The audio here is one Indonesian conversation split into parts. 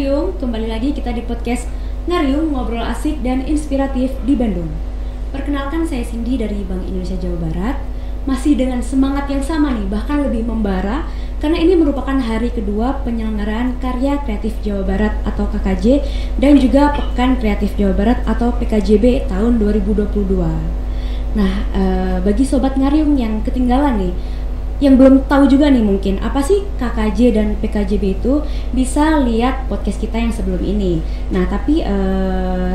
Ngariung, kembali lagi kita di podcast Ngariung, ngobrol asik dan inspiratif di Bandung. Perkenalkan, saya Cindy dari Bank Indonesia Jawa Barat. Masih dengan semangat yang sama nih, bahkan lebih membara, karena ini merupakan hari kedua penyelenggaraan Karya Kreatif Jawa Barat atau KKJ dan juga Pekan Kreatif Jawa Barat atau PKJB tahun 2022. Nah, bagi Sobat Ngariung yang ketinggalan nih, yang belum tahu juga nih mungkin apa sih KKJ dan PKJB itu, bisa lihat podcast kita yang sebelum ini. Nah tapi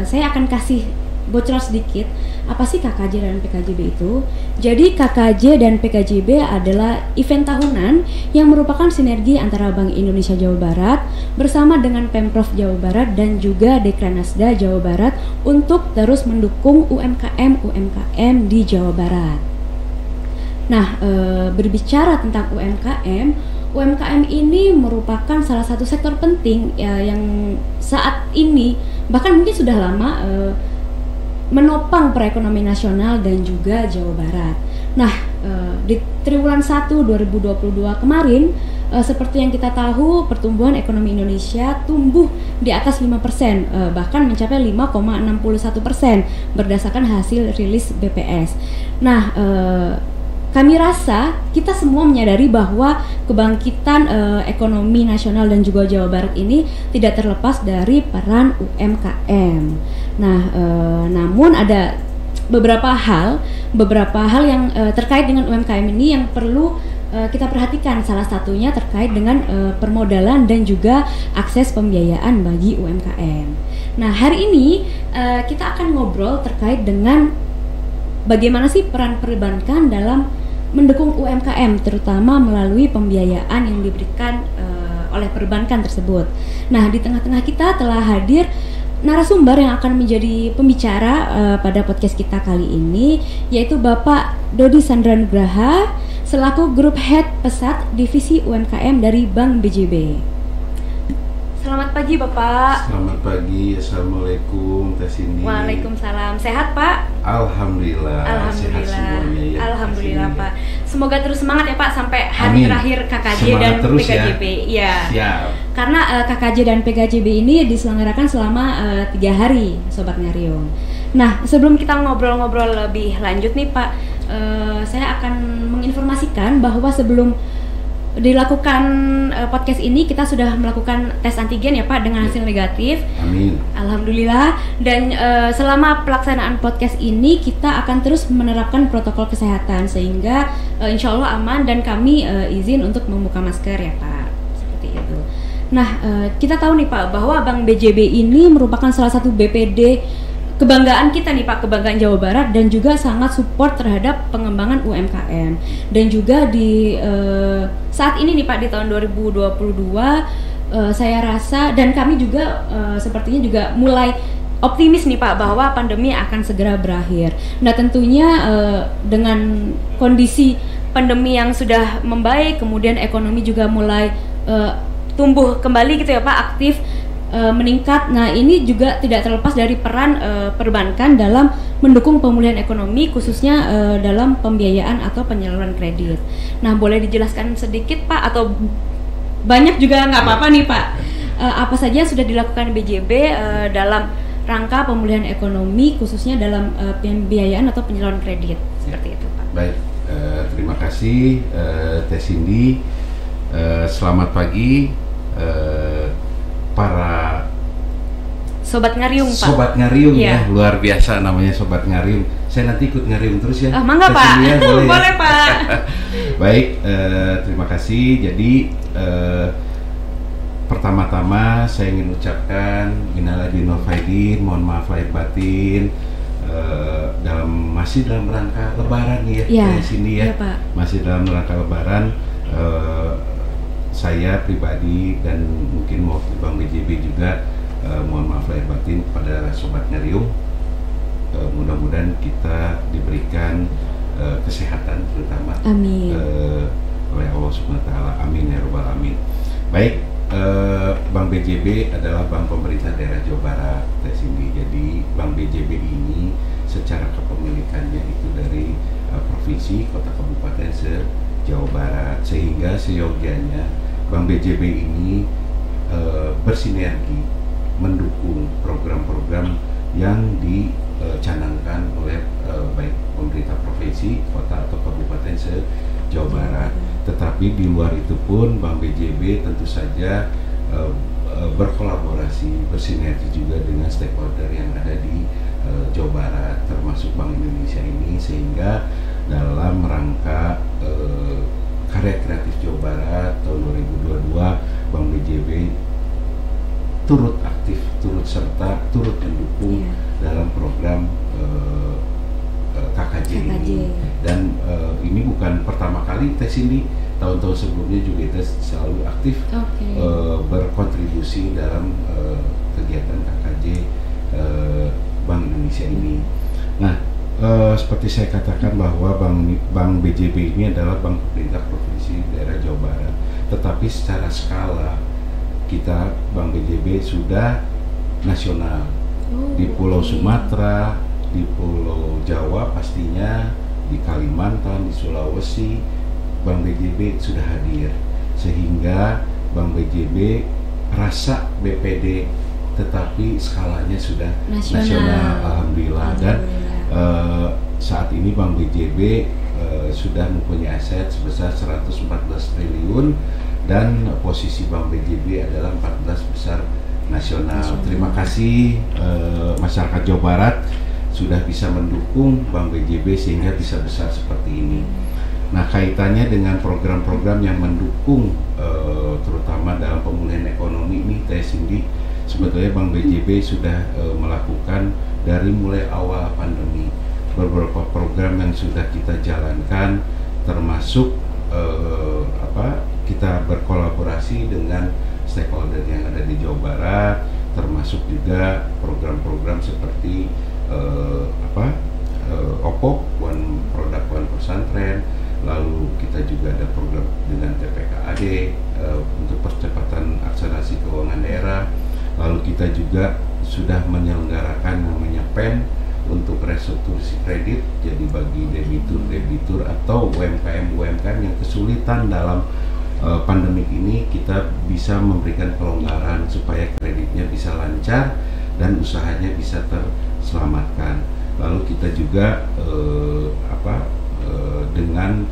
saya akan kasih bocoran sedikit apa sih KKJ dan PKJB itu. Jadi KKJ dan PKJB adalah event tahunan yang merupakan sinergi antara Bank Indonesia Jawa Barat bersama dengan Pemprov Jawa Barat dan juga Dekranasda Jawa Barat untuk terus mendukung UMKM di Jawa Barat. Nah, berbicara tentang UMKM ini merupakan salah satu sektor penting ya, yang saat ini bahkan mungkin sudah lama menopang perekonomian nasional dan juga Jawa Barat. Nah, di triwulan 1 2022 kemarin, seperti yang kita tahu, pertumbuhan ekonomi Indonesia tumbuh di atas 5%, bahkan mencapai 5,61% berdasarkan hasil rilis BPS. Nah, kami rasa kita semua menyadari bahwa kebangkitan ekonomi nasional dan juga Jawa Barat ini tidak terlepas dari peran UMKM. Nah, namun ada beberapa hal yang terkait dengan UMKM ini yang perlu kita perhatikan. Salah satunya terkait dengan permodalan dan juga akses pembiayaan bagi UMKM. Nah, hari ini kita akan ngobrol terkait dengan bagaimana sih peran perbankan dalam mendukung UMKM, terutama melalui pembiayaan yang diberikan oleh perbankan tersebut. Nah, di tengah-tengah kita telah hadir narasumber yang akan menjadi pembicara pada podcast kita kali ini, yaitu Bapak Dodi Sandranugraha selaku Grup Head Pesat Divisi UMKM dari Bank BJB. Selamat pagi Bapak. Selamat pagi, Assalamualaikum Teh Cindy. Waalaikumsalam. Sehat Pak? Alhamdulillah. Sehat semuanya ya. Alhamdulillah Pak. Semoga terus semangat ya Pak sampai hari terakhir KKJ dan PKJB. Ya. Siap. Karena KKJ dan PKJB ini diselenggarakan selama 3 hari, Sobat Ngariung. Nah, sebelum kita ngobrol-ngobrol lebih lanjut nih Pak, saya akan menginformasikan bahwa sebelum dilakukan podcast ini kita sudah melakukan tes antigen ya Pak dengan hasil negatif. Amin. Alhamdulillah. Dan selama pelaksanaan podcast ini kita akan terus menerapkan protokol kesehatan sehingga insya Allah aman, dan kami izin untuk membuka masker ya Pak. Seperti itu. Nah, kita tahu nih Pak bahwa Bank BJB ini merupakan salah satu BPD kebanggaan kita nih Pak, kebanggaan Jawa Barat, dan juga sangat support terhadap pengembangan UMKM. Dan juga di saat ini nih Pak, di tahun 2022 saya rasa dan kami juga sepertinya juga mulai optimis nih Pak bahwa pandemi akan segera berakhir. Nah, tentunya dengan kondisi pandemi yang sudah membaik, kemudian ekonomi juga mulai tumbuh kembali gitu ya Pak, aktif meningkat. Nah, ini juga tidak terlepas dari peran perbankan dalam mendukung pemulihan ekonomi, khususnya dalam pembiayaan atau penyaluran kredit. Nah, boleh dijelaskan sedikit Pak, atau banyak juga nggak apa-apa nih Pak, apa saja yang sudah dilakukan BJB dalam rangka pemulihan ekonomi, khususnya dalam pembiayaan atau penyaluran kredit, seperti itu Pak. Baik, terima kasih Teh Cindy. Selamat pagi para Sobat Ngariung Pak. Sobat Ngariung ya, luar biasa namanya Sobat Ngariung. Saya nanti ikut Ngariung terus ya. Mangga Pak. Ya, boleh ya? Pak. Baik, terima kasih. Jadi pertama-tama saya ingin ucapkan minal aidin wal faizin, mohon maaf lahir batin, masih dalam rangka Lebaran ya, dari sini ya. Pak. Masih dalam rangka Lebaran. Saya pribadi dan mungkin mewakili Bank BJB juga mohon maaf lahir batin kepada Sobat Ngariung. Mudah-mudahan kita diberikan kesehatan terutama oleh Allah Subhanahu wa taala. Amin ya rabbal alamin. Baik, Bank BJB adalah bank pemerintah daerah Jawa Barat, Teh Cindy. Jadi Bank BJB ini secara kepemilikannya itu dari provinsi, kota, kabupaten Jawa Barat, sehingga seyogianya Bank BJB ini bersinergi mendukung program-program yang dicanangkan oleh baik pemerintah provinsi, kota atau kabupaten se-Jawa Barat. Tetapi di luar itu pun Bank BJB tentu saja berkolaborasi, bersinergi juga dengan stakeholder yang ada di Jawa Barat, termasuk Bank Indonesia ini, sehingga dalam rangka Karya Kreatif Jawa Barat tahun 2022, Bank BJB turut aktif, turut serta, turut mendukung dalam program KKJ ini. Dan ini bukan pertama kali Teh Cindy, tahun-tahun sebelumnya juga kita selalu aktif berkontribusi dalam kegiatan KKJ Bank Indonesia ini. Nah, seperti saya katakan bahwa Bank BJB ini adalah bank pemerintah provinsi daerah Jawa Barat, tetapi secara skala kita Bank BJB sudah nasional di Pulau Sumatera, di Pulau Jawa pastinya, di Kalimantan, di Sulawesi, Bank BJB sudah hadir, sehingga Bank BJB rasa BPD tetapi skalanya sudah nasional, alhamdulillah. Dan saat ini Bank BJB sudah mempunyai aset sebesar 114 triliun dan posisi Bank BJB adalah 14 besar nasional. Terima kasih masyarakat Jawa Barat sudah bisa mendukung Bank BJB sehingga bisa besar seperti ini. Nah, kaitannya dengan program-program yang mendukung terutama dalam pemulihan ekonomi ini, Teh Cindy, sebetulnya Bank BJB sudah melakukan dari mulai awal pandemi beberapa program yang sudah kita jalankan, termasuk kita berkolaborasi dengan stakeholder yang ada di Jawa Barat, termasuk juga program-program seperti OPOP, One Product One Pesantren. Lalu kita juga ada program dengan TPKAD untuk percepatan akselerasi keuangan daerah. Lalu kita juga sudah menyelenggarakan namanya PEN untuk restrukturasi kredit, jadi bagi debitur atau UMKM yang kesulitan dalam pandemik ini, kita bisa memberikan pelonggaran supaya kreditnya bisa lancar dan usahanya bisa terselamatkan. Lalu kita juga dengan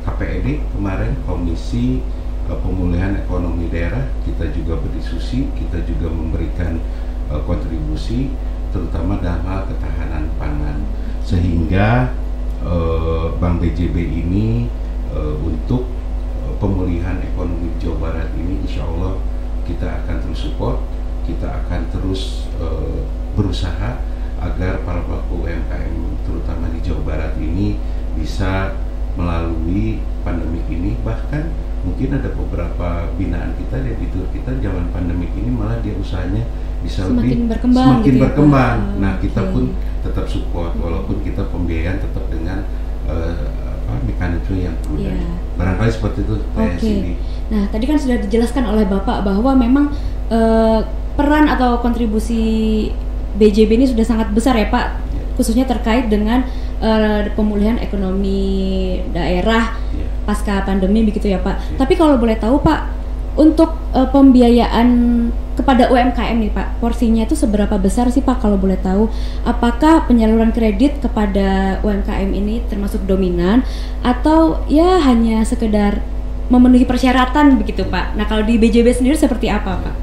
KPED kemarin, Komisi Pemulihan Ekonomi Daerah, kita juga berdiskusi, kita juga memberikan kontribusi terutama dalam hal ketahanan pangan, sehingga Bank BJB ini untuk pemulihan ekonomi Jawa Barat ini insya Allah kita akan terus support, kita akan terus berusaha agar para pelaku UMKM terutama di Jawa Barat ini bisa melalui pandemik ini. Bahkan mungkin ada beberapa binaan kita, debitur kita zaman pandemik ini malah dia usahanya bisa semakin berkembang. Nah, kita pun tetap support walaupun kita pembiayaan tetap dengan mekanisme yang prudent. Barangkali seperti itu. Nah, tadi kan sudah dijelaskan oleh Bapak bahwa memang peran atau kontribusi BJB ini sudah sangat besar ya Pak, khususnya terkait dengan pemulihan ekonomi daerah pasca pandemi begitu ya Pak. Tapi kalau boleh tahu Pak, untuk pembiayaan kepada UMKM nih Pak, porsinya itu seberapa besar sih Pak kalau boleh tahu? Apakah penyaluran kredit kepada UMKM ini termasuk dominan atau ya hanya sekedar memenuhi persyaratan begitu Pak? Nah, kalau di BJB sendiri seperti apa Pak?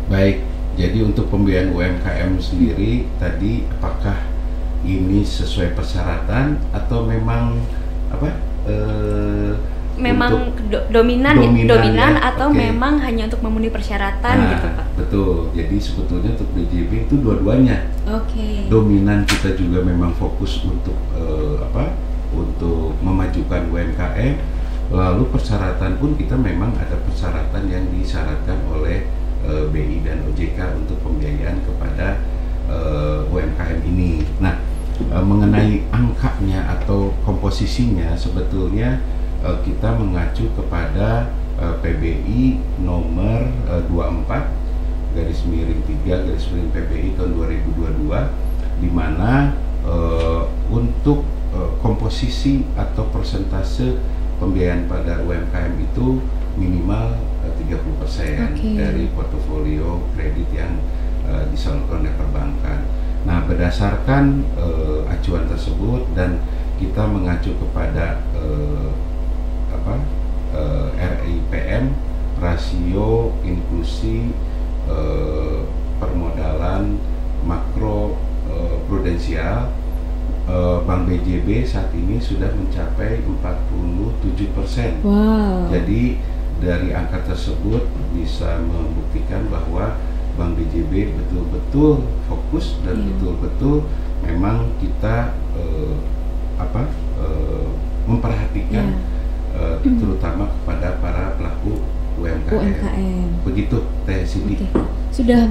Baik, jadi untuk pembiayaan UMKM sendiri tadi apakah ini sesuai persyaratan atau memang memang dominan atau memang hanya untuk memenuhi persyaratan gitu Pak? Betul, jadi sebetulnya untuk BJB itu dua-duanya. Dominan kita juga memang fokus untuk untuk memajukan UMKM, lalu persyaratan pun kita memang ada persyaratan yang disyaratkan oleh BI dan OJK untuk pembiayaan kepada UMKM ini. Nah, mengenai angkanya atau komposisinya sebetulnya kita mengacu kepada PBI nomor 24/3 PBI tahun 2022, di mana untuk komposisi atau persentase pembiayaan pada UMKM itu minimal 30%. 30% Oke. dari portofolio kredit yang disalurkan oleh perbankan. Nah, berdasarkan acuan tersebut dan kita mengacu kepada RIPM, rasio inklusi permodalan makro prudensial, Bank BJB saat ini sudah mencapai 47%. Wow. Jadi dari angka tersebut bisa membuktikan bahwa Bank BJB betul-betul fokus dan betul-betul memang kita memperhatikan terutama kepada para pelaku UMKM. Begitu Teh Cindy.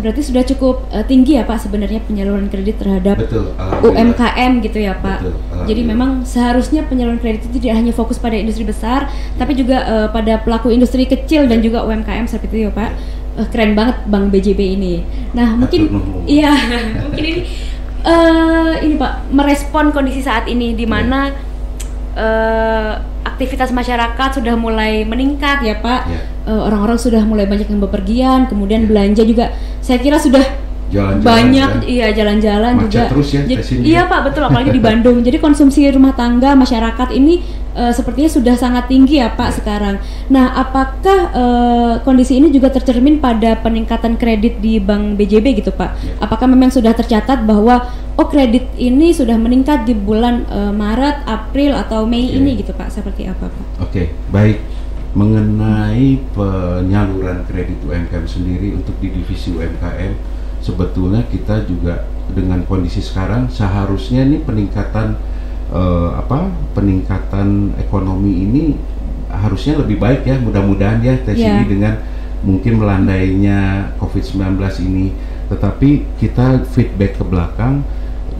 Berarti sudah cukup tinggi ya Pak sebenarnya penyaluran kredit terhadap UMKM gitu ya Pak. Betul, jadi memang seharusnya penyaluran kredit itu tidak hanya fokus pada industri besar, tapi juga pada pelaku industri kecil dan juga UMKM seperti itu ya Pak. Keren banget Bank BJB ini. Nah mungkin mungkin ini Pak merespon kondisi saat ini di mana aktivitas masyarakat sudah mulai meningkat ya Pak. Orang-orang sudah mulai banyak yang bepergian, kemudian belanja juga saya kira sudah banyak jalan-jalan juga. Terus ya, iya Pak, betul, apalagi di Bandung. Jadi konsumsi rumah tangga masyarakat ini sepertinya sudah sangat tinggi ya Pak sekarang. Nah, apakah kondisi ini juga tercermin pada peningkatan kredit di Bank BJB gitu Pak? Apakah memang sudah tercatat bahwa kredit ini sudah meningkat di bulan Maret, April atau Mei ini gitu Pak? Seperti apa Pak? Oke, baik. Mengenai penyaluran kredit UMKM sendiri untuk di divisi UMKM, sebetulnya kita juga dengan kondisi sekarang seharusnya nih peningkatan peningkatan ekonomi ini harusnya lebih baik ya, mudah-mudahan ya ini dengan mungkin melandainya COVID-19 ini. Tetapi kita feedback ke belakang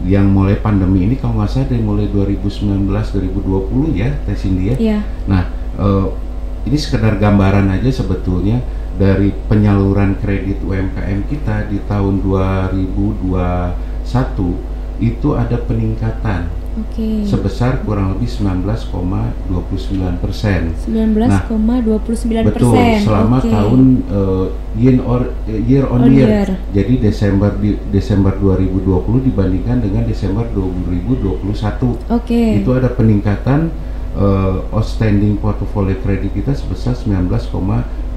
yang mulai pandemi ini kalau nggak salah dari mulai 2019-2020 ya Teh Cindy ya. Nah ini sekedar gambaran aja sebetulnya dari penyaluran kredit UMKM kita di tahun 2021 itu ada peningkatan sebesar kurang lebih 19,29%. 19,29%. Betul, selama tahun year on year. Jadi Desember 2020 dibandingkan dengan Desember 2021. Itu ada peningkatan outstanding portfolio kredit kita sebesar 19,29%.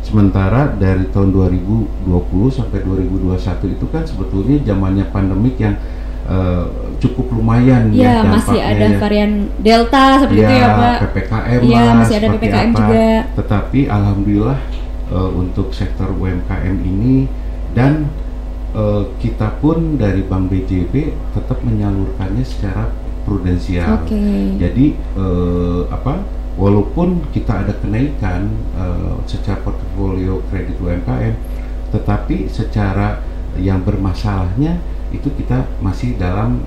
Sementara dari tahun 2020 sampai 2021 itu kan sebetulnya zamannya pandemik yang cukup lumayan ya dampaknya. Masih ada varian Delta seperti itu ya Pak. PPKM masih ada PPKM juga. Tetapi alhamdulillah untuk sektor UMKM ini dan kita pun dari Bank BJB tetap menyalurkannya secara prudensial. Jadi walaupun kita ada kenaikan secara portofolio kredit UMKM, tetapi secara yang bermasalahnya itu kita masih dalam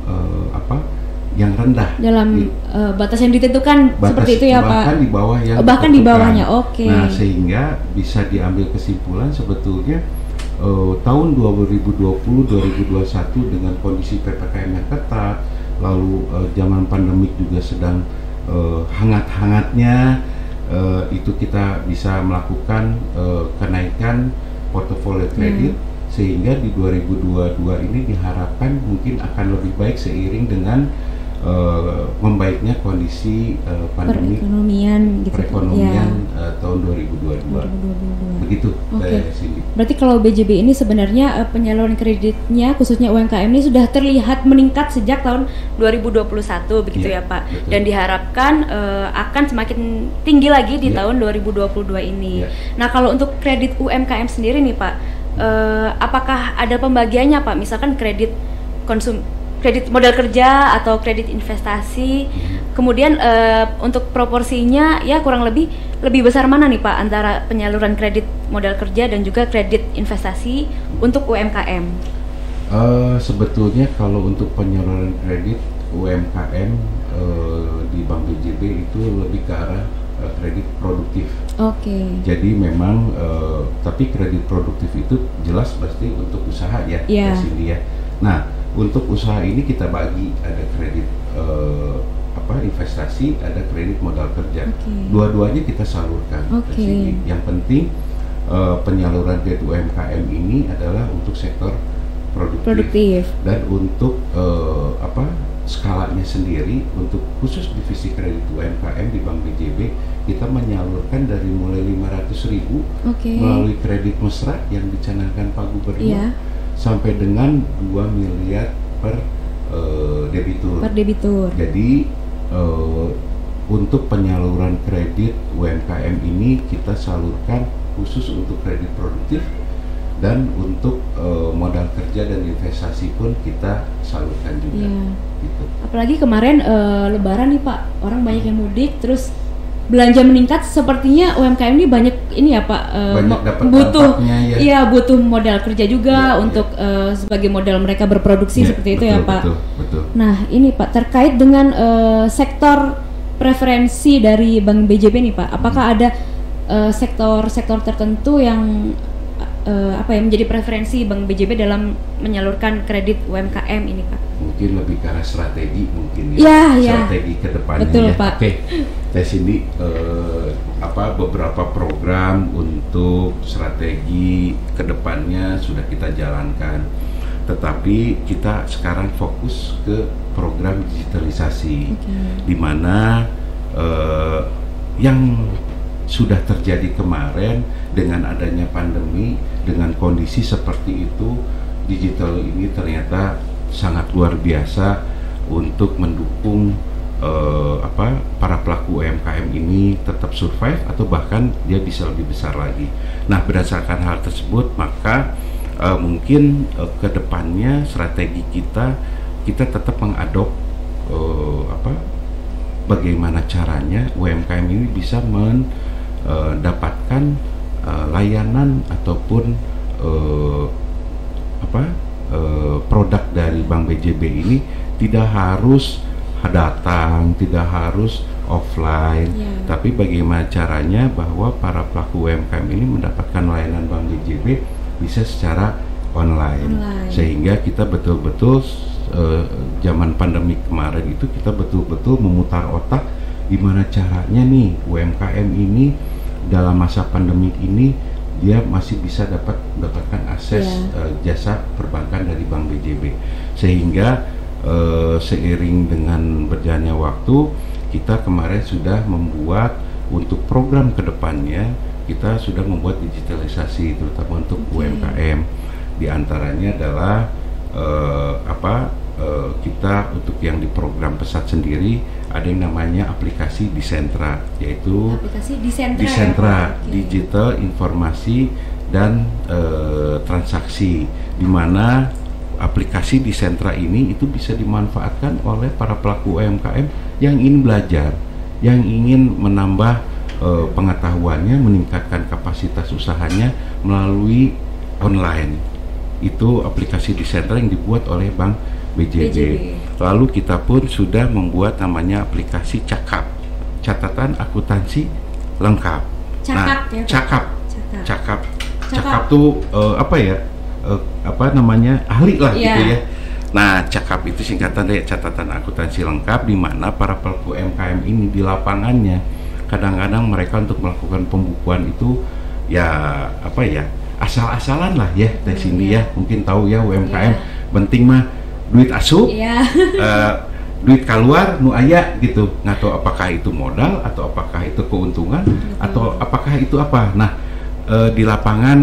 yang rendah. Dalam batas yang ditentukan seperti itu ya Pak. Bahkan di bawah yang bahkan di bawahnya. Nah, sehingga bisa diambil kesimpulan sebetulnya tahun 2020-2021 dengan kondisi PPKM yang ketat, lalu zaman pandemik juga sedang hangat-hangatnya, itu kita bisa melakukan kenaikan portofolio kredit sehingga di 2022 ini diharapkan mungkin akan lebih baik seiring dengan membaiknya kondisi pandemi perekonomian tahun 2022. Begitu. Berarti kalau BJB ini sebenarnya penyaluran kreditnya khususnya UMKM ini sudah terlihat meningkat sejak tahun 2021 begitu ya Pak. Betul. Dan diharapkan akan semakin tinggi lagi di tahun 2022 ini. Nah, kalau untuk kredit UMKM sendiri nih Pak, apakah ada pembagiannya Pak? Misalkan kredit modal kerja atau kredit investasi, kemudian untuk proporsinya ya kurang lebih besar mana nih Pak antara penyaluran kredit modal kerja dan juga kredit investasi untuk UMKM? Sebetulnya kalau untuk penyaluran kredit UMKM di Bank BJB itu lebih ke arah kredit produktif. Jadi memang tapi kredit produktif itu jelas pasti untuk usaha ya, Cindy ya. Nah, untuk usaha ini kita bagi ada kredit investasi, ada kredit modal kerja. Okay. Dua-duanya kita salurkan. Okay. Yang penting penyaluran kredit UMKM ini adalah untuk sektor produktif. Dan untuk skalanya sendiri, untuk khusus divisi kredit UMKM di Bank BJB kita menyalurkan dari mulai 500.000 melalui kredit mesra yang dicanangkan Pak Gubernur sampai dengan 2 miliar per debitur. Jadi untuk penyaluran kredit UMKM ini kita salurkan khusus untuk kredit produktif, dan untuk modal kerja dan investasi pun kita salurkan juga. Gitu. Apalagi kemarin Lebaran nih Pak, orang banyak yang mudik, terus belanja meningkat, sepertinya UMKM ini banyak ini ya Pak, butuh modal kerja juga untuk sebagai modal mereka berproduksi seperti itu ya Pak. Betul. Nah ini Pak, terkait dengan sektor preferensi dari Bank BJB nih Pak, apakah ada sektor-sektor tertentu yang menjadi preferensi Bank BJB dalam menyalurkan kredit UMKM ini Pak? Mungkin lebih ke arah strategi mungkin strategi ke depannya. Betul, Pak. Oke. Teh Cindy, beberapa program untuk strategi ke depannya sudah kita jalankan. Tetapi kita sekarang fokus ke program digitalisasi. Di mana yang sudah terjadi kemarin dengan adanya pandemi, dengan kondisi seperti itu, digital ini ternyata sangat luar biasa untuk mendukung para pelaku UMKM ini tetap survive atau bahkan dia bisa lebih besar lagi. Nah, berdasarkan hal tersebut maka mungkin ke depannya strategi kita tetap mengadop bagaimana caranya UMKM ini bisa mendapatkan layanan ataupun produk dari Bank BJB ini tidak harus datang, tidak harus offline, tapi bagaimana caranya bahwa para pelaku UMKM ini mendapatkan layanan Bank BJB bisa secara online. Sehingga kita betul-betul zaman pandemi kemarin itu kita betul-betul memutar otak gimana caranya nih UMKM ini dalam masa pandemi ini dia masih bisa mendapatkan akses jasa perbankan dari Bank BJB. Sehingga seiring dengan berjalannya waktu, kita kemarin sudah membuat untuk program kedepannya, kita sudah membuat digitalisasi terutama untuk UMKM. Di antaranya adalah kita untuk yang di program pesat sendiri ada yang namanya aplikasi Disentra, yaitu aplikasi Disentra, Digital Informasi dan Transaksi, di mana aplikasi Disentra ini itu bisa dimanfaatkan oleh para pelaku UMKM yang ingin belajar, yang ingin menambah pengetahuannya, meningkatkan kapasitas usahanya melalui online. Itu aplikasi Disentra yang dibuat oleh Bank BJB. Lalu kita pun sudah membuat namanya aplikasi Cakap, catatan akuntansi lengkap. Cakap tuh ahli lah gitu ya. Nah, Cakap itu singkatan dari catatan akuntansi lengkap, di mana para pelaku UMKM ini di lapangannya kadang-kadang mereka untuk melakukan pembukuan itu asal-asalan lah ya dari sini ya. Mungkin tahu ya UMKM penting mah duit asup, duit keluar nu aya gitu, nggak tahu apakah itu modal atau apakah itu keuntungan atau apakah itu apa. Nah, di lapangan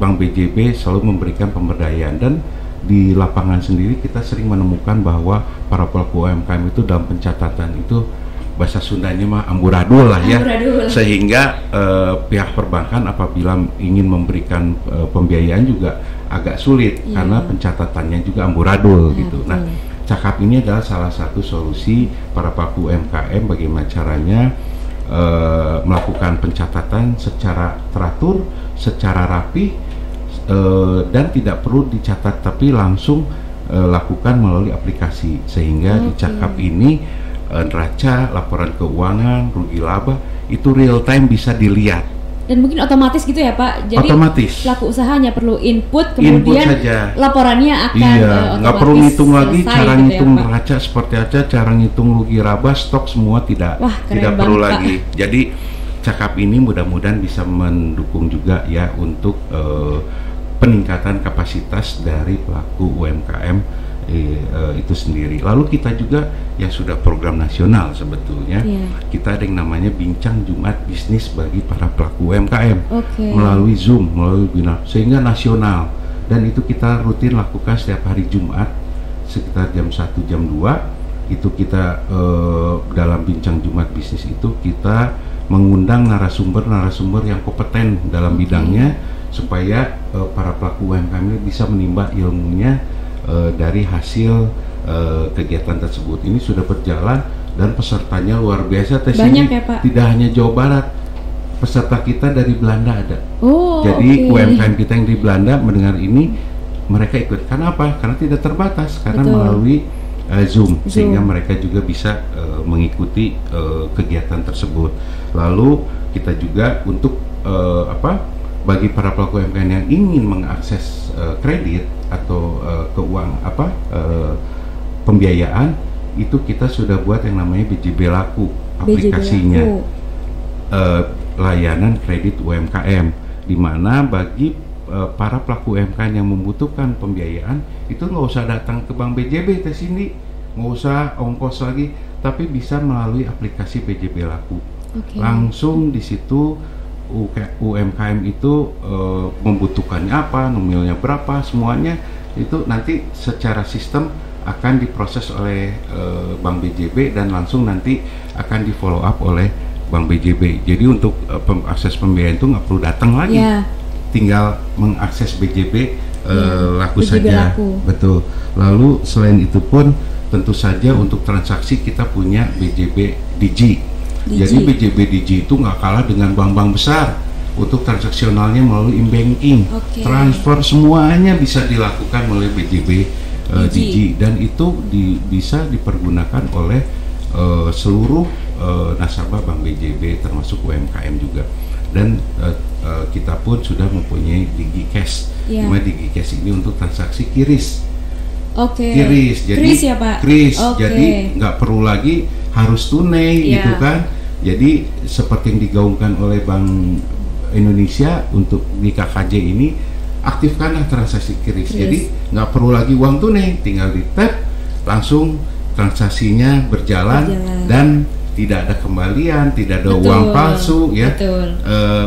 Bank BJB selalu memberikan pemberdayaan, dan di lapangan sendiri kita sering menemukan bahwa para pelaku UMKM itu dalam pencatatan itu bahasa Sundanya mah amburadul lah ya. Sehingga pihak perbankan apabila ingin memberikan pembiayaan juga agak sulit karena pencatatannya juga amburadul gitu. Nah, Cakap ini adalah salah satu solusi para pelaku UMKM bagaimana caranya melakukan pencatatan secara teratur, secara rapi, dan tidak perlu dicatat tapi langsung lakukan melalui aplikasi. Sehingga di Cakap ini neraca, laporan keuangan, rugi laba itu real time bisa dilihat Dan mungkin otomatis gitu ya Pak. Jadi otomatis. pelaku usaha hanya perlu input, kemudian saja. Laporannya akan Iya, nggak perlu ngitung lagi cara gitu ngitung ya, neraca seperti apa, cara ngitung rugi laba, stok semua tidak. Wah, tidak perlu banget, lagi. Pak. Jadi Cakap ini mudah-mudahan bisa mendukung juga ya untuk peningkatan kapasitas dari pelaku UMKM itu sendiri. Lalu kita juga yang sudah program nasional sebetulnya, kita ada yang namanya Bincang Jumat Bisnis bagi para pelaku UMKM melalui Zoom, melalui webinar, sehingga nasional. Dan itu kita rutin lakukan setiap hari Jumat sekitar jam 1, jam 2. Itu kita dalam Bincang Jumat Bisnis itu kita mengundang narasumber yang kompeten dalam bidangnya supaya para pelaku UMKM ini bisa menimba ilmunya dari hasil kegiatan tersebut. Ini sudah berjalan dan pesertanya luar biasa. Banyak ya Pak? Tidak hanya Jawa Barat, peserta kita dari Belanda ada. Jadi UMKM kita yang di Belanda mendengar ini, mereka ikut. Karena apa? Karena tidak terbatas, karena melalui Zoom, sehingga mereka juga bisa mengikuti kegiatan tersebut. Lalu kita juga untuk bagi para pelaku UMKM yang ingin mengakses kredit atau pembiayaan, itu kita sudah buat yang namanya BJB Laku aplikasinya. Layanan kredit UMKM, di mana bagi para pelaku UMKM yang membutuhkan pembiayaan itu nggak usah datang ke Bank BJB ke sini, nggak usah ongkos lagi, tapi bisa melalui aplikasi BJB Laku. Langsung di situ UMKM itu membutuhkannya apa, nominalnya berapa, semuanya itu nanti secara sistem akan diproses oleh Bank BJB dan langsung nanti akan di follow up oleh Bank BJB. Jadi untuk akses pembiayaan itu nggak perlu datang lagi, tinggal mengakses BJB Laku BJB saja. Laku. Betul. Lalu selain itu pun tentu saja untuk transaksi kita punya BJB Digi. Jadi BJB Digi itu nggak kalah dengan bank-bank besar untuk transaksionalnya melalui e-banking, transfer semuanya bisa dilakukan melalui BJB Digi dan itu bisa dipergunakan oleh seluruh nasabah Bank BJB termasuk UMKM juga. Dan kita pun sudah mempunyai Digi Cash. Digi Cash ini untuk transaksi QRIS. QRIS, jadi QRIS ya Pak? QRIS, jadi nggak perlu lagi harus tunai gitu kan. Jadi seperti yang digaungkan oleh Bank Indonesia untuk di KKJ ini, aktifkanlah transaksi QRIS. Jadi nggak perlu lagi uang tunai, tinggal di tap langsung transaksinya berjalan dan tidak ada kembalian, tidak ada uang palsu ya.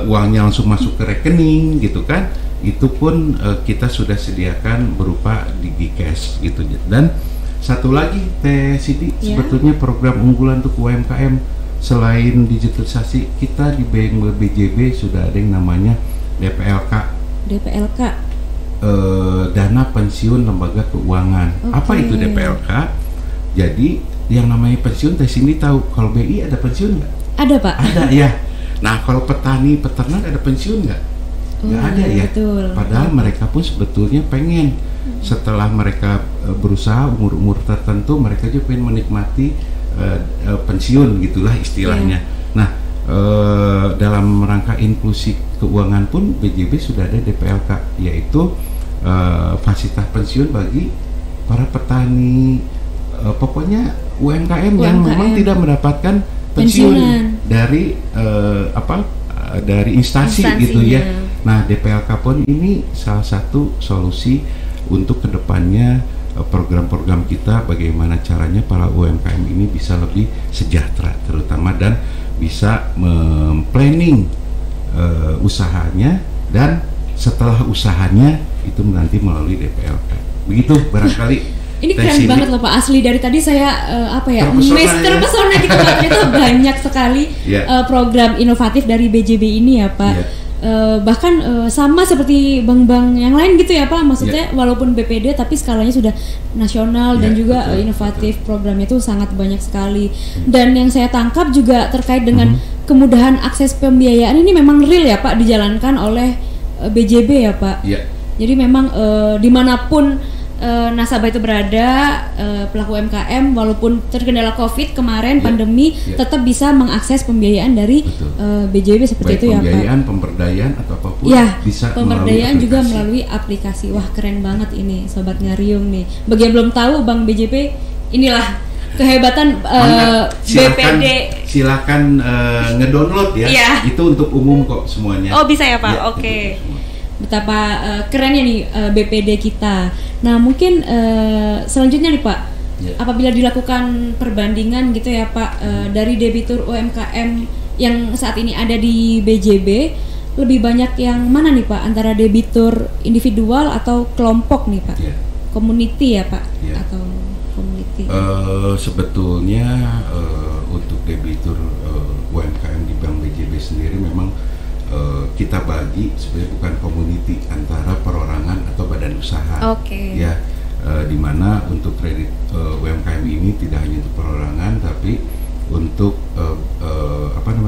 Uangnya langsung masuk ke rekening gitu kan. Itu pun kita sudah sediakan berupa Digi Cash gitu. Dan satu lagi Teh Siti, sebetulnya program unggulan untuk UMKM selain digitalisasi, kita di BJB sudah ada yang namanya DPLK. Dana Pensiun Lembaga Keuangan. Apa itu DPLK? Jadi yang namanya pensiun, Teh Cindy tahu kalau BI ada pensiun nggak? Ada Pak. Ada ya. Nah kalau petani peternak ada pensiun nggak? Nggak ada ya. Padahal mereka pun sebetulnya pengen setelah mereka berusaha umur tertentu, mereka juga pengen menikmati pensiun gitulah istilahnya. Nah dalam rangka inklusi keuangan pun BJB sudah ada DPLK, yaitu fasilitas pensiun bagi para petani, pokoknya UMKM yang memang tidak mendapatkan pensiun dari dari instansi gitu ya. Nah DPLK pun ini salah satu solusi untuk kedepannya program-program kita, bagaimana caranya para UMKM ini bisa lebih sejahtera terutama dan bisa planning usahanya, dan setelah usahanya itu nanti melalui DPLK. Begitu barangkali. Ini keren banget loh Pak, asli dari tadi saya terpesona gitu Pak. Ternyata banyak sekali program inovatif dari BJB ini ya Pak. Bahkan sama seperti bank-bank yang lain gitu ya Pak, maksudnya walaupun BPD tapi skalanya sudah nasional dan juga inovatif. Programnya itu sangat banyak sekali. Dan yang saya tangkap juga terkait dengan kemudahan akses pembiayaan ini memang real ya Pak, dijalankan oleh BJB ya Pak. Jadi memang dimanapun nasabah itu berada, pelaku UMKM walaupun terkendala COVID kemarin pandemi tetap bisa mengakses pembiayaan dari BJB seperti baik itu ya Pak. Pembiayaan, pemberdayaan atau apapun bisa pemberdayaan juga melalui aplikasi. Wah keren banget ini Sobat Ngariung nih. Bagi yang belum tahu Bank BJB inilah kehebatan BPD. Silakan ngedownload ya. Itu untuk umum kok semuanya. Oh bisa ya Pak. Oke. Betapa kerennya nih BPD kita. Nah mungkin selanjutnya nih Pak, apabila dilakukan perbandingan gitu ya Pak, dari debitur UMKM yang saat ini ada di BJB, lebih banyak yang mana nih Pak, antara debitur individual atau kelompok nih Pak? Community ya Pak? Atau community? Sebetulnya untuk debitur UMKM di Bank BJB sendiri memang kita bagi sebenarnya bukan community, antara perorangan atau badan usaha. Ya, di mana untuk kredit UMKM ini tidak hanya untuk perorangan, tapi untuk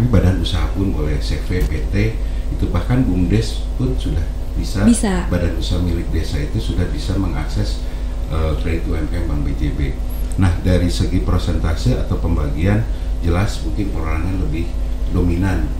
badan usaha pun boleh, sekve, PT, itu bahkan BUMDes pun sudah bisa. Badan usaha milik desa itu sudah bisa mengakses kredit UMKM Bank BJB. Nah, dari segi persentase atau pembagian, jelas mungkin perorangan lebih dominan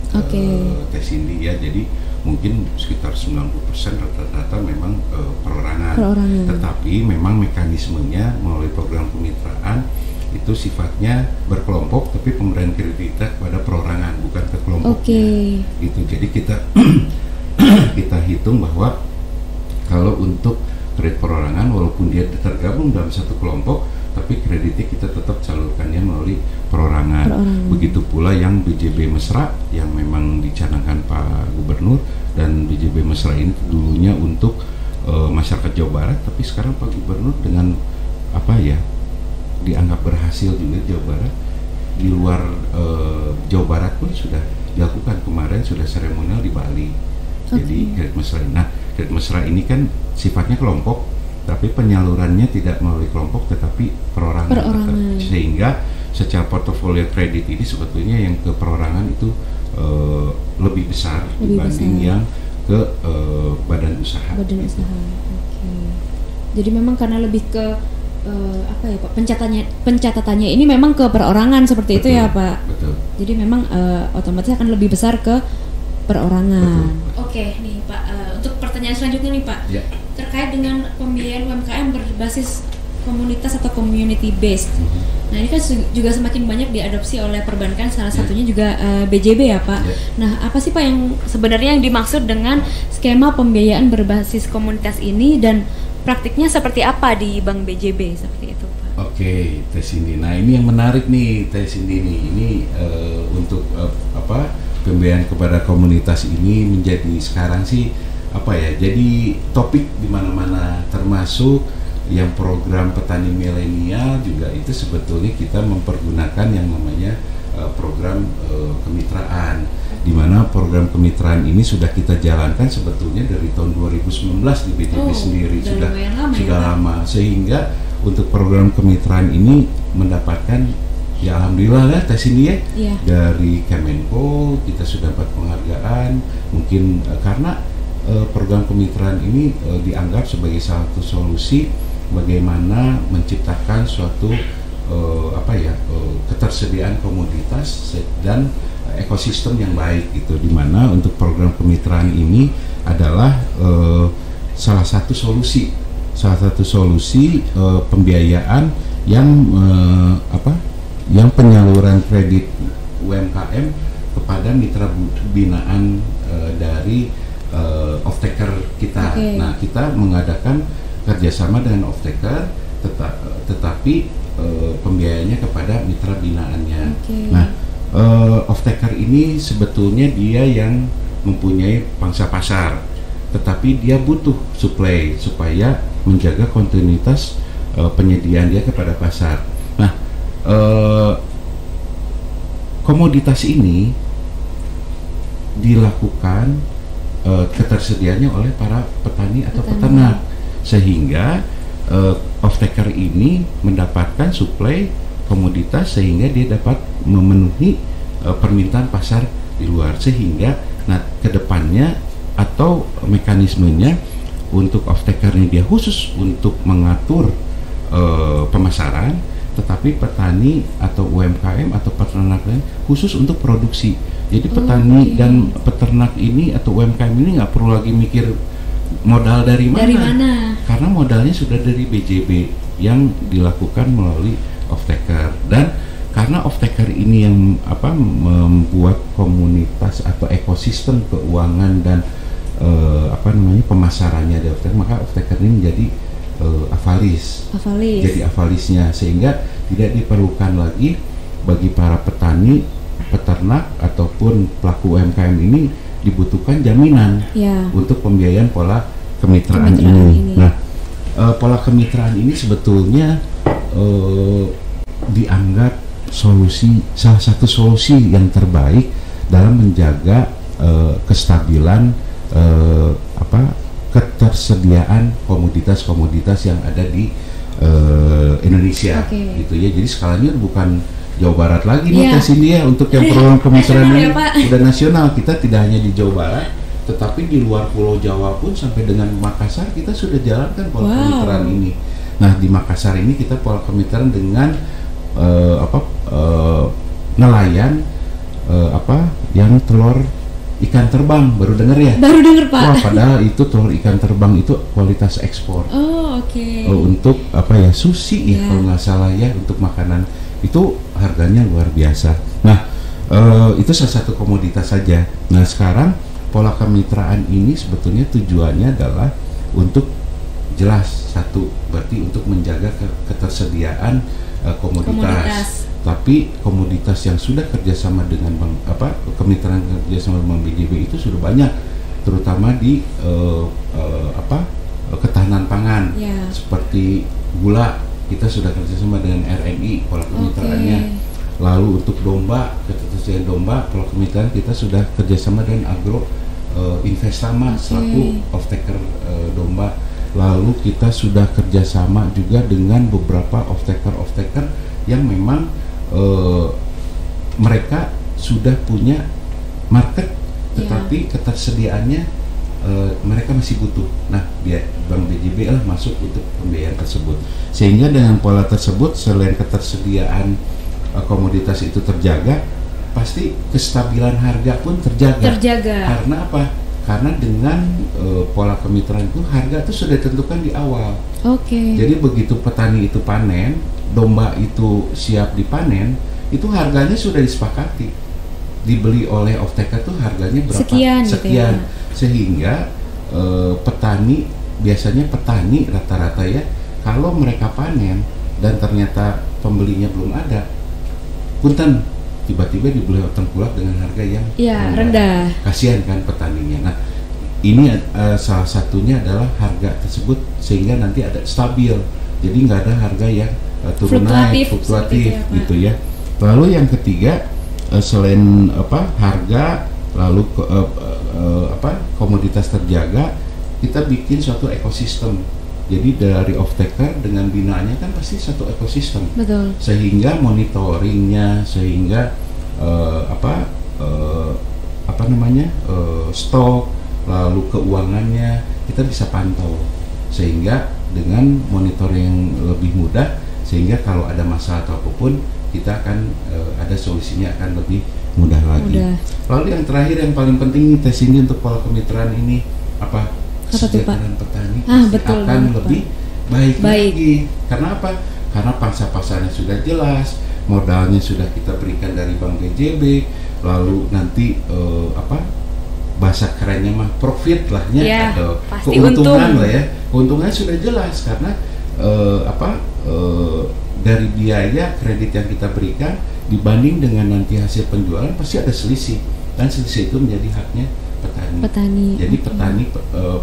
Teh Cindy ya, jadi mungkin sekitar 90% rata-rata memang perorangan. Tetapi memang mekanismenya melalui program kemitraan itu sifatnya berkelompok, tapi pemberian kreditnya kepada perorangan bukan ke kelompoknya. Gitu. Jadi kita hitung bahwa kalau untuk kredit perorangan walaupun dia tergabung dalam satu kelompok, tapi kreditnya kita tetap salurkannya melalui perorangan. Begitu pula yang BJB Mesra yang memang dicanangkan Pak Gubernur, dan BJB Mesra ini dulunya untuk masyarakat Jawa Barat, tapi sekarang Pak Gubernur dengan dianggap berhasil juga Jawa Barat, di luar Jawa Barat pun sudah dilakukan. Kemarin sudah seremonial di Bali. Jadi kredit mesra. Nah, kredit mesra ini kan sifatnya kelompok, tapi penyalurannya tidak melalui kelompok tetapi perorangan. Sehingga secara portofolio kredit ini sebetulnya yang ke perorangan itu lebih besar dibanding yang ke badan usaha. Jadi memang karena lebih ke Pak, pencatatannya ini memang ke perorangan seperti itu ya Pak. Jadi memang otomatis akan lebih besar ke perorangan. Oke nih Pak, untuk pertanyaan selanjutnya nih Pak, terkait dengan pembiayaan UMKM berbasis komunitas atau community based. Nah ini kan juga semakin banyak diadopsi oleh perbankan, salah satunya juga BJB ya Pak. Nah apa sih Pak yang sebenarnya yang dimaksud dengan skema pembiayaan berbasis komunitas ini, dan praktiknya seperti apa di Bank BJB seperti itu Pak? Oke, Teh Cindy. Nah ini yang menarik nih Teh Cindy nih. Ini untuk pembiayaan kepada komunitas ini menjadi sekarang sih jadi topik di mana-mana, termasuk yang program petani milenial juga itu sebetulnya kita mempergunakan yang namanya program kemitraan, di mana program kemitraan ini sudah kita jalankan sebetulnya dari tahun 2019 di BJB sendiri, sudah lama, sehingga untuk program kemitraan ini mendapatkan alhamdulillah lah Teh Cindy dari Kemenko kita sudah dapat penghargaan, mungkin karena program kemitraan ini dianggap sebagai salah satu solusi bagaimana menciptakan suatu ketersediaan komoditas dan ekosistem yang baik gitu, di mana untuk program kemitraan ini adalah salah satu solusi pembiayaan yang yang penyaluran kredit UMKM kepada mitra binaan dari off-taker kita. Nah, kita mengadakan kerjasama dengan off-taker, tetapi pembiayaannya kepada mitra binaannya. Nah, off-taker ini sebetulnya dia yang mempunyai pangsa pasar, tetapi dia butuh supply supaya menjaga kontinuitas penyediaan dia kepada pasar. Nah, komoditas ini dilakukan ketersediaannya oleh para petani atau peternak, sehingga off-taker ini mendapatkan suplai komoditas sehingga dia dapat memenuhi permintaan pasar di luar, sehingga kedepannya atau mekanismenya untuk off-taker ini dia khusus untuk mengatur pemasaran, tetapi petani atau UMKM atau peternak lain khusus untuk produksi. Jadi petani dan peternak ini atau UMKM ini nggak perlu lagi mikir modal dari mana, karena modalnya sudah dari BJB yang dilakukan melalui off-taker. Dan karena off-taker ini yang membuat komunitas atau ekosistem keuangan dan pemasarannya di off-taker, maka off-taker ini menjadi avalis. Jadi avalisnya, sehingga tidak diperlukan lagi bagi para petani, peternak ataupun pelaku UMKM ini dibutuhkan jaminan untuk pembiayaan pola kemitraan ini. Nah, pola kemitraan ini sebetulnya dianggap salah satu solusi yang terbaik dalam menjaga kestabilan ketersediaan komoditas-komoditas yang ada di Indonesia, gitu ya. Jadi skalanya bukan Jawa Barat lagi nih Teh Cindy ya, untuk yang program kemitraan ini udah nasional. Kita tidak hanya di Jawa Barat, tetapi di luar Pulau Jawa pun sampai dengan Makassar kita sudah jalankan pola kemitraan ini. Nah, di Makassar ini kita pola kemitraan dengan nelayan yang telur ikan terbang. Baru dengar ya? Baru dengar, Pak. Wah, padahal itu telur ikan terbang itu kualitas ekspor. Untuk sushi ya kalau nggak salah ya, untuk makanan itu harganya luar biasa. Nah, itu salah satu komoditas saja. Nah, sekarang pola kemitraan ini sebetulnya tujuannya adalah untuk jelas satu, berarti untuk menjaga ketersediaan komoditas. Tapi komoditas yang sudah kerjasama dengan kemitraan kerjasama dengan BJB itu sudah banyak, terutama di ketahanan pangan, seperti gula kita sudah kerjasama dengan RNI pola kemitraannya. Lalu untuk domba, ketersediaan domba, pola kemitraan kita sudah kerjasama dengan Agro Investama selaku off-taker domba. Lalu kita sudah kerjasama juga dengan beberapa off-taker yang memang mereka sudah punya market, tetapi ketersediaannya mereka masih butuh. Nah, Bank BJB lah masuk untuk pembiayaan tersebut. Sehingga dengan pola tersebut, selain ketersediaan komoditas itu terjaga, pasti kestabilan harga pun terjaga. Karena apa? Karena dengan pola kemitraan itu harga itu sudah ditentukan di awal. Jadi begitu petani itu panen, domba itu siap dipanen, itu harganya sudah disepakati, dibeli oleh off-taker tuh harganya berapa? Sekian. Gitu ya. Sehingga biasanya petani rata-rata ya, kalau mereka panen dan ternyata pembelinya belum ada, punten tiba-tiba dibeli tengkulak dengan harga yang rendah. Kasihan kan petaninya. Nah, ini salah satunya adalah harga tersebut sehingga nanti ada stabil. Jadi nggak ada harga yang turun naik, fluktuatif gitu ya. Lalu yang ketiga, selain harga, lalu komoditas terjaga, kita bikin suatu ekosistem. Jadi dari off-taker dengan binaannya kan pasti satu ekosistem. Betul. Sehingga monitoringnya, sehingga stok, lalu keuangannya kita bisa pantau. Sehingga dengan monitoring yang lebih mudah, sehingga kalau ada masalah atau apapun kita akan ada solusinya akan lebih mudah lagi. Lalu yang terakhir yang paling penting nih Teh Cindy untuk pola kemitraan ini kesejahteraan petani akan lebih baik lagi. Karena apa? Karena pangsa-pasarnya sudah jelas, modalnya sudah kita berikan dari Bank BJB, lalu nanti bahasa kerennya mah profit lahnya atau keuntungan lah ya. Keuntungannya sudah jelas karena dari biaya kredit yang kita berikan dibanding dengan nanti hasil penjualan pasti ada selisih, dan selisih itu menjadi haknya petani. Jadi petani,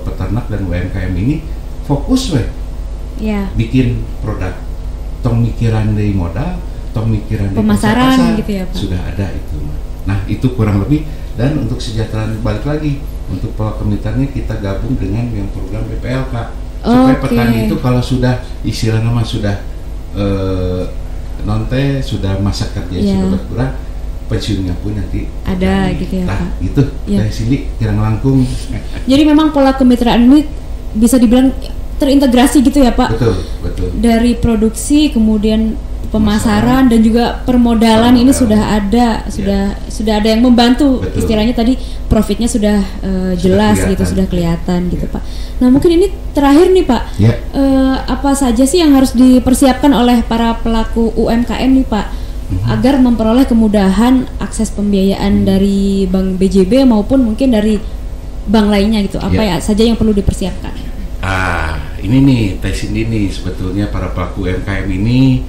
peternak dan UMKM ini fokus bikin produk, tong mikiran dari modal, tong mikiran dari pemasaran gitu ya, Pak. Sudah ada itu. Nah, itu kurang lebih. Dan untuk kesejahteraan balik lagi untuk pola kemitraannya kita gabung dengan yang program BPLK supaya petani itu kalau sudah istilah nama sudah sudah masa kerja sudah berkurang, pensiunnya pun nanti ada gitu ya, Pak. Itu dari sini kira ngelangkung. Jadi memang pola kemitraan ini bisa dibilang terintegrasi gitu ya Pak. Betul. Dari produksi kemudian pemasaran dan juga permodalan ini sudah ada ada yang membantu. Betul. Istilahnya tadi profitnya sudah jelas kelihatan. gitu, sudah kelihatan gitu Pak. Nah mungkin ini terakhir nih Pak, apa saja sih yang harus dipersiapkan oleh para pelaku UMKM nih Pak agar memperoleh kemudahan akses pembiayaan dari Bank BJB maupun mungkin dari bank lainnya gitu, apa saja yang perlu dipersiapkan? Ini nih Teh Cindy nih, sebetulnya para pelaku UMKM ini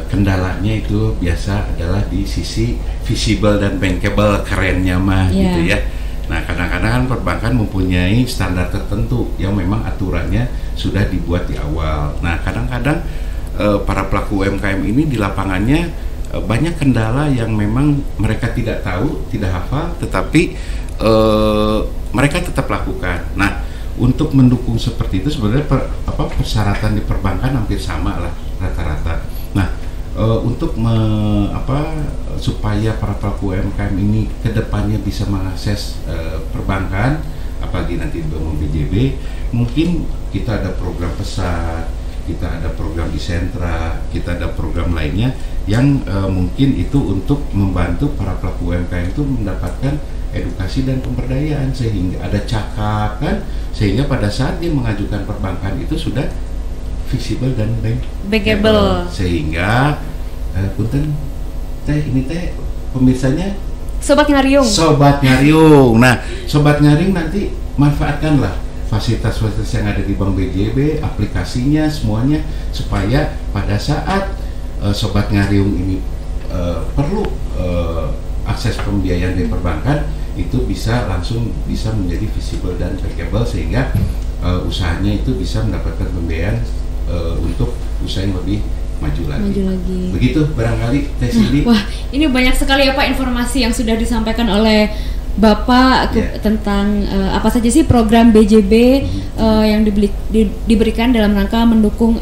kendalanya itu biasa adalah di sisi visible dan bankable, kerennya mah gitu ya. Nah kadang-kadang kan perbankan mempunyai standar tertentu yang memang aturannya sudah dibuat di awal. Nah kadang-kadang para pelaku UMKM ini di lapangannya banyak kendala yang memang mereka tidak tahu, tidak hafal, tetapi mereka tetap lakukan. Nah untuk mendukung seperti itu sebenarnya persyaratan di perbankan hampir sama lah rata-rata. Nah, untuk supaya para pelaku UMKM ini kedepannya bisa mengakses perbankan, apalagi nanti di Bank BJB, mungkin kita ada program pesat, kita ada program di sentra, kita ada program lainnya yang mungkin itu untuk membantu para pelaku UMKM itu mendapatkan edukasi dan pemberdayaan sehingga ada cakakan, sehingga pada saat dia mengajukan perbankan itu sudah visible dan bankable, sehingga punten ini pemirsanya Sobat Ngariung. Nah Sobat Ngariung nanti manfaatkanlah fasilitas-fasilitas yang ada di Bank BJB, aplikasinya semuanya, supaya pada saat Sobat Ngariung ini perlu akses pembiayaan dari perbankan itu langsung bisa menjadi visible dan bankable, sehingga usahanya itu bisa mendapatkan pembiayaan untuk usaha yang lebih maju lagi. Begitu barangkali Teh Cindy. Wah, ini banyak sekali ya Pak informasi yang sudah disampaikan oleh Bapak tentang apa saja sih program BJB yang diberikan dalam rangka mendukung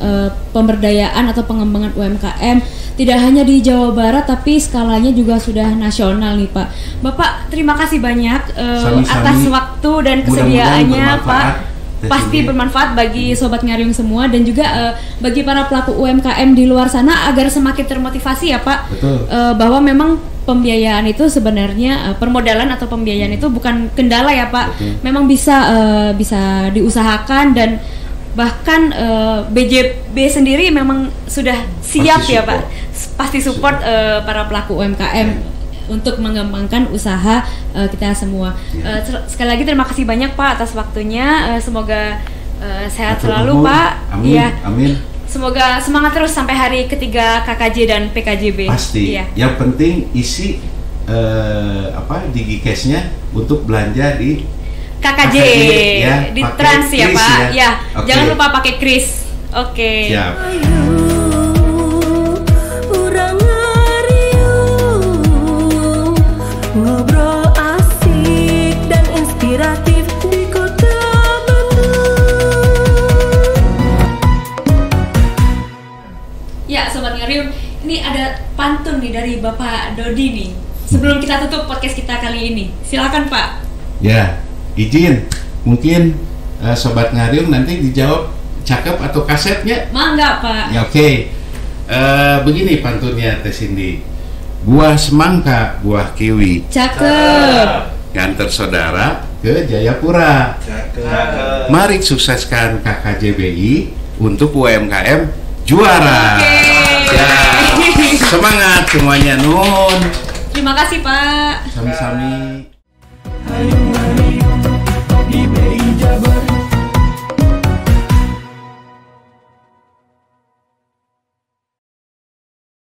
pemberdayaan atau pengembangan UMKM tidak hanya di Jawa Barat tapi skalanya juga sudah nasional nih Pak. Bapak terima kasih banyak atas waktu dan kesediaannya Pak. Pasti bermanfaat bagi Sobat Ngariung semua dan juga bagi para pelaku UMKM di luar sana agar semakin termotivasi ya Pak. Bahwa memang pembiayaan itu sebenarnya permodalan atau pembiayaan itu bukan kendala ya Pak. Memang bisa diusahakan dan bahkan BJB sendiri memang sudah siap ya Pak. Pasti support para pelaku UMKM untuk mengembangkan usaha kita semua. Sekali lagi terima kasih banyak Pak atas waktunya. Semoga sehat selalu Pak. Amin. Amin. Semoga semangat terus sampai hari ketiga KKJ dan PKJB. Pasti. Yang penting isi DigiCash-nya untuk belanja di KKJ ya, di Trans ya Pak. Ya. Okay. Jangan lupa pakai kris. Oke. Siap. Ngobrol asik dan inspiratif di kota Bandung. Ya Sobat Ngariung, ini ada pantun nih dari Bapak Dodi nih. Sebelum kita tutup podcast kita kali ini, silakan Pak. Ya, izin. Mungkin Sobat Ngariung nanti dijawab cakep atau kasetnya? Mangga Pak. Ya oke. Begini pantunnya Teh Cindy. Buah semangka, buah kiwi. Cakep. Nganter saudara ke Jayapura. Cakep. Mari sukseskan KKJBI untuk UMKM juara. Ya, semangat semuanya Nun. Terima kasih Pak. Sami-sami. Di BI Jabar.